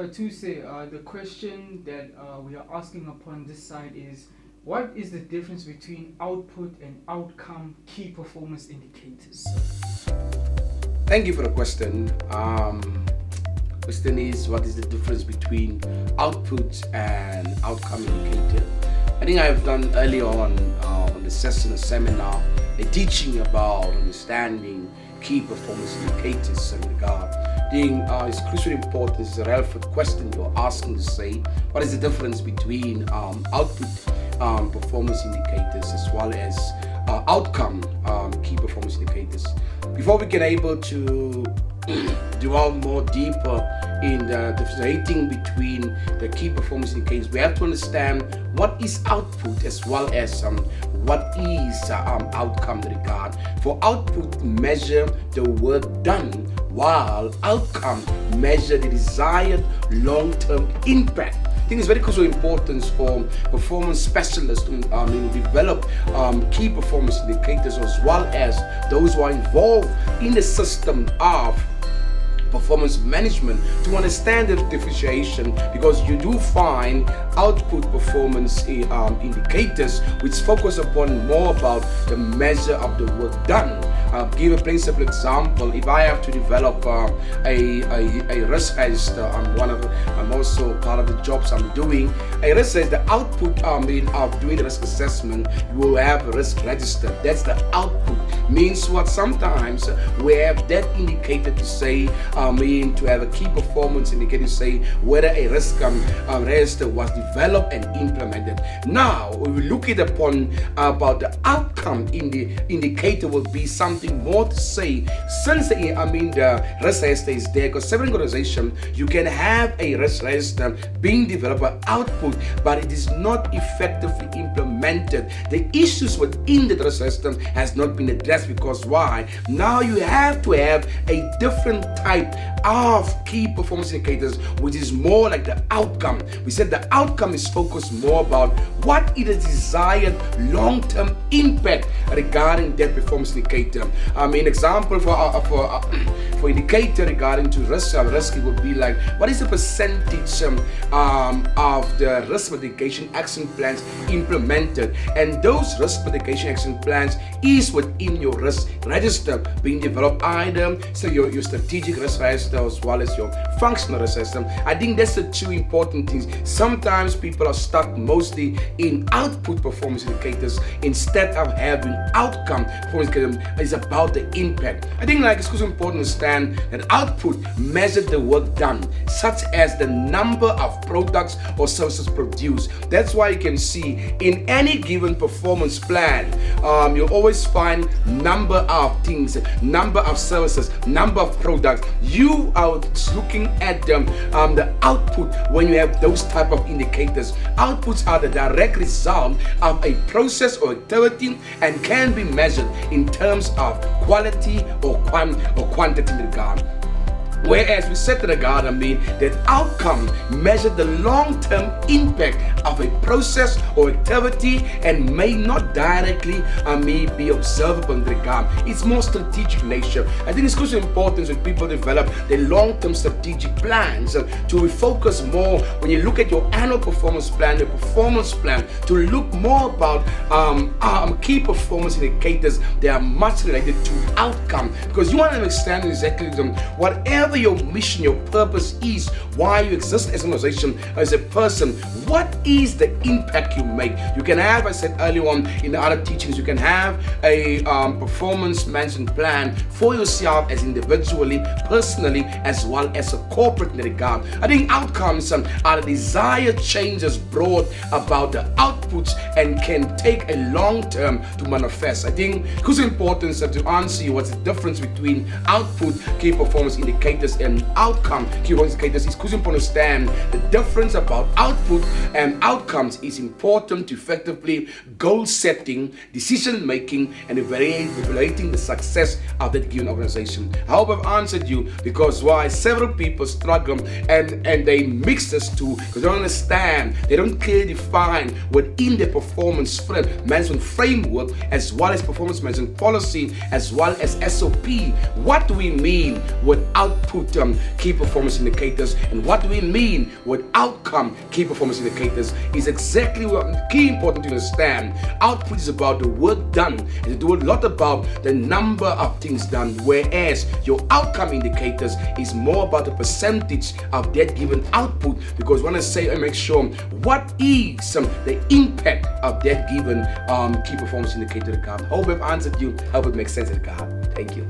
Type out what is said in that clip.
Atuse, the question that we are asking upon this side is, what is the difference between output and outcome key performance indicators? Thank you for the question. Question is, what is the difference between output and outcome indicator? I think I've done earlier on the session, a seminar, a teaching about understanding key performance indicators in regard. I think it's crucially important. It's a relevant question you're asking to say, what is the difference between output performance indicators as well as outcome key performance indicators. Before we can able to delve more deeper in the differentiating between the key performance indicators, we have to understand what is output as well as what is outcome in regard. For output, measure the work done, while outcome measure the desired long-term impact. I think it's very crucial importance for performance specialists to develop key performance indicators, as well as those who are involved in the system of performance management, to understand the differentiation, because you do find output performance indicators which focus upon more about the measure of the work done. Give a plain simple example. If I have to develop a risk register, I'm also part of the jobs I'm doing. A risk register, the output of doing the risk assessment, you will have a risk register. That's the output. Means what? Sometimes we have that indicator to say, to have a key performance indicator to say whether a risk register was developed and implemented. Now, we look at upon about the outcome in the indicator will be something more to say, since the risk register is there, because several organizations you can have a risk register being developed by output, but it is not effectively implemented. The issues within the risk register has not been addressed, because why? Now you have to have a different type of key performance indicators, which is more like the outcome. We said the outcome is focused more about what is the desired long-term impact regarding that performance indicator. Example for indicator regarding to risk it would be like, what is the percentage of the risk mitigation action plans implemented, and those risk mitigation action plans is within your risk register being developed, either so your strategic risk register as well as your functional risk register. I think that's the two important things. Sometimes people are stuck mostly in output performance indicators instead of having outcome performance indicators. It's about the impact. I think it's also important to understand that output measures the work done, such as the number of products or services produced. That's why you can see in any given performance plan, you'll always find number of things, number of services, number of products. You are looking at the output when you have those type of indicators. Outputs are the direct result of a process or activity and can be measured in terms of quality or quantity in regard. Whereas we said to the God, that outcome measure the long-term impact of a process or activity and may not directly be observable in regard. It's more strategic nature. I think it's also important when people develop their long-term strategic plans to focus more, when you look at your annual performance plan, the performance plan, to look more about key performance indicators. They are much related to outcome, because you want to understand exactly whatever your mission, your purpose is, why you exist as an organization, as a person, what is the impact you make. You can have, I said earlier on in the other teachings, you can have a performance management plan for yourself as individually, personally, as well as a corporate regard. I think outcomes are the desired changes brought about the outputs and can take a long term to manifest. I think it's important to answer you what's the difference between output key performance indicators and outcome key performance indicators. It's crucial to understand the difference about output and outcomes. Is important to effectively goal setting, decision making, and evaluating the success of that given organization. I hope I've answered you, because why several people struggle and they mix this two, because they don't understand, they don't clearly define within their performance management framework, as well as performance management policy, as well as SOP, what do we mean with output output key performance indicators. And what do we mean with outcome key performance indicators is exactly what key important to understand. Output is about the work done, and to do a lot about the number of things done, whereas your outcome indicators is more about the percentage of that given output, because we want to say and make sure what is the impact of that given key performance indicator. I hope I've answered you. I hope it makes sense. Thank you.